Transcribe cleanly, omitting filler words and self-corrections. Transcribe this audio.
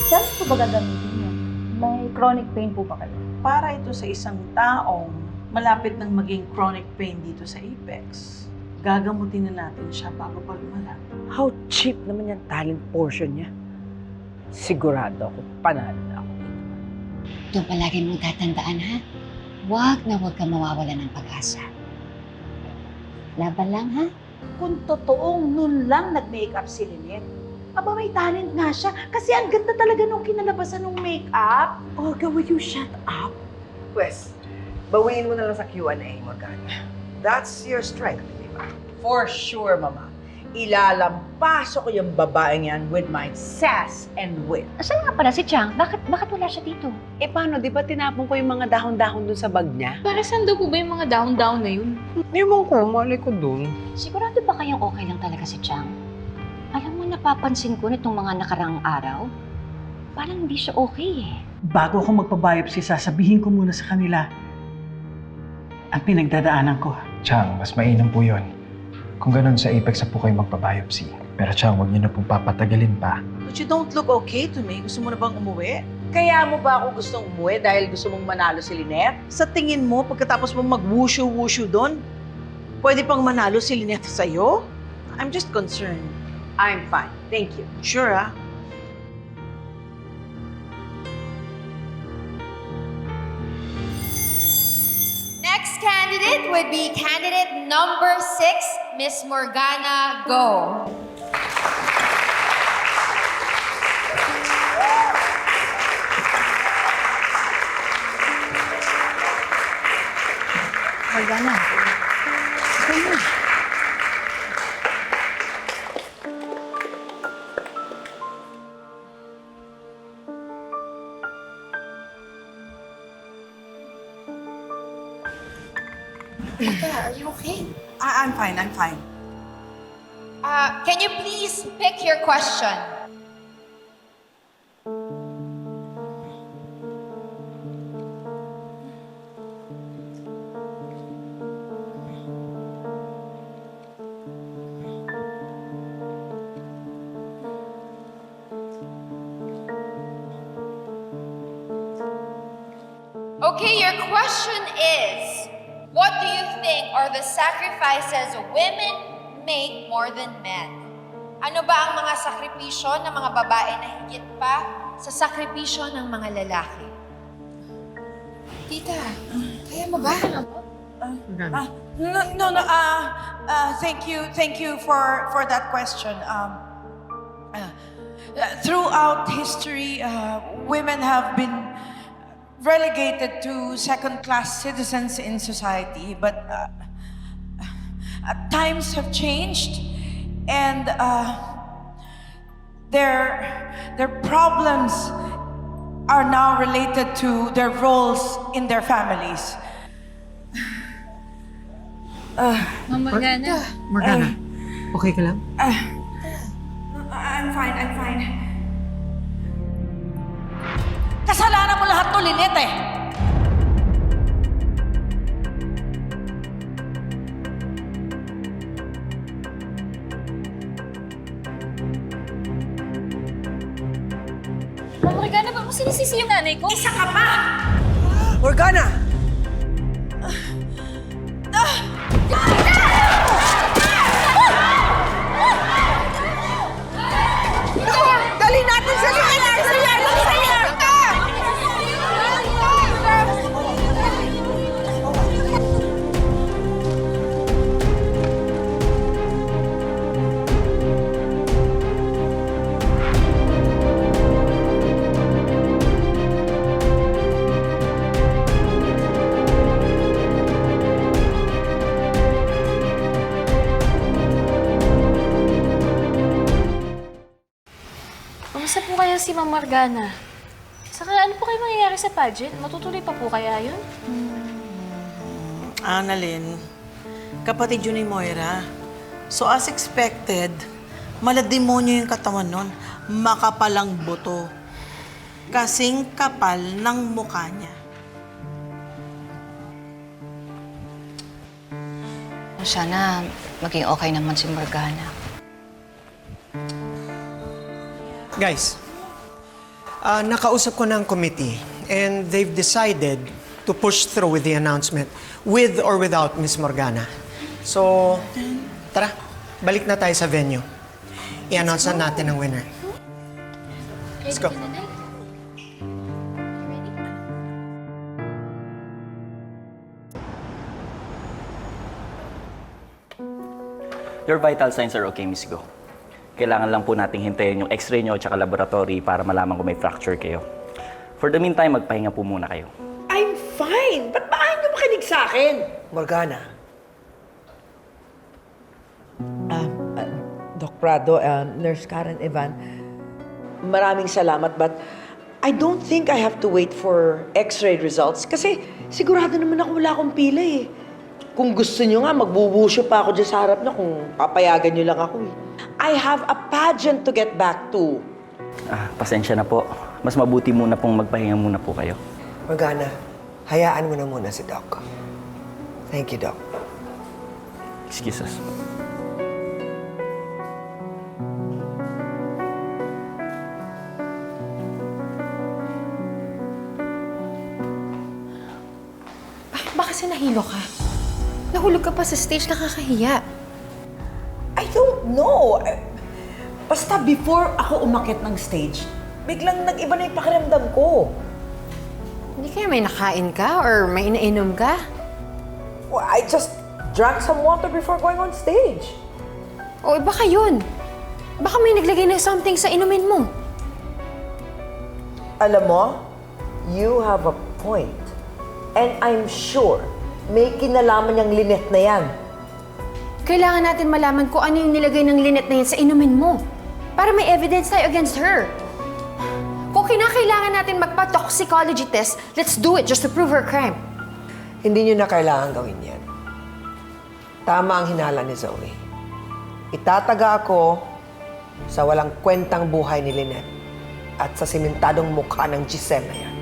Saan po ba gagamitin niyo? May chronic pain po ba kayo? Para ito sa isang taong malapit ng maging chronic pain dito sa Apex. Gagamutin na natin siya bago pa lumala. How cheap naman yung talent portion niya. Sigurado ako, panalo na ako. Ito palagi mong tatandaan, ha? Huwag na huwag ka mawawala ng pag-asa. Laban lang, ha? Kung totoong nun lang nag-makeup si Lynette, aba may talent nga siya. Kasi ang ganda talaga nung kinalabasan ng makeup. Olga, will you shut up? Pwes, bawiin mo na lang sa Q&A, Morgana. That's your strength, di ba? For sure, Mama. Ilalampaso ko yung babaeng yan with my sass and wit. Asan nga pala si Chang? Bakit wala siya dito? Eh paano, di ba tinapon ko yung mga dahon-dahon dun sa bag niya? Para saan daw po ba yung mga down-down na yun? Ewan ko, malay ko dun. Sigurado ba kayang okay lang talaga si Chang? Alam mo, napapansin ko nitong mga nakaraang araw, parang hindi siya okay eh. Bago ako magpa-biopsy, sasabihin ko muna sa kanila ang pinagdadaanan ko. Chang, mas mainam po yun. Kung ganun sa Apex na po kayo magpa-biopsy. Pero Chang, huwag niyo na pong papatagalin pa. But you don't look okay to me. Gusto mo na bang umuwi? Kaya mo ba ako gustong umuwi dahil gusto mong manalo si Lynette? Sa tingin mo, pagkatapos mo mag-wushu-wushu doon, pwede pang manalo si Lynette sa'yo? I'm just concerned. I'm fine, thank you. Sure, ah? Next candidate would be candidate number 6, Miss Morgana Go. Morgana. Okay na. Are you okay? I'm fine, I'm fine. Can you please pick your question? Okay, your question is, what do you think are the sacrifices women make more than men? Ano ba ang mga sakripisyo ng mga babae na higit pa sa sakripisyo ng mga lalaki? Tita, kaya mo ba? No. Thank you for that question. Throughout history, women have been relegated to second-class citizens in society, but times have changed, and their problems are now related to their roles in their families. Morgana. Morgana, okay ka lang? I'm fine. Kasalanan mo lahat to, Lynette eh! Morgana, ba't mo sinisisi yung nanay ko? Isa ka pa! Morgana! Dali natin sa Kamusta po kaya si Ma'am Morgana? Saka ano po kayo mangyayari sa pageant? Matutuloy pa po kaya yun? Annalyn, kapatid yun ni Moira. So as expected, malademonyo yung katawan nun. Makapalang buto. Kasing kapal ng mukha niya. Sana maging okay naman si Morgana. Guys, Nakausap ko ng committee and they've decided to push through with the announcement with or without Miss Morgana. So, tara, balik na tayo sa venue. I-announce na natin ang winner. Let's go. Your vital signs are okay, Miss Go. Kailangan lang po nating hintayin yung x-ray nyo at laboratory para malaman kung may fracture kayo. For the meantime, magpahinga po muna kayo. I'm fine. Ba't ba ayaw niyo makinig sa akin? Morgana. Doc Prado, Nurse Karen Evan, maraming salamat but I don't think I have to wait for x-ray results kasi sigurado naman ako wala akong pila eh. Kung gusto nyo nga, magbubusyo pa ako dyan sa harap na kung papayagan nyo lang ako eh. I have a pageant to get back to. Pasensya na po. Mas mabuti muna pong magpahinga muna po kayo. Morgana, hayaan mo na muna si Doc. Thank you, Doc. Excuses. Baka kasi nahilo ka. Nahulog ka pa sa stage, nakakahiya. I don't know. Basta before ako umakyat ng stage, biglang nag-iba na yung pakiramdam ko. Hindi kaya may nakain ka or may inainom ka? Well, I just drank some water before going on stage. O baka yun. Baka may naglagay na something sa inumin mo. Alam mo, you have a point. And I'm sure may kinalaman niyang Lynette na yan. Kailangan natin malaman kung ano yung nilagay ng Lynette na yan sa inumin mo. Para may evidence tayo against her. Kung kinakailangan natin magpa-toxicology test, let's do it just to prove her crime. Hindi niyo na kailangan gawin yan. Tama ang hinala ni Zoe. Itataga ako sa walang kwentang buhay ni Lynette at sa simentadong mukha ng Giselle na yan.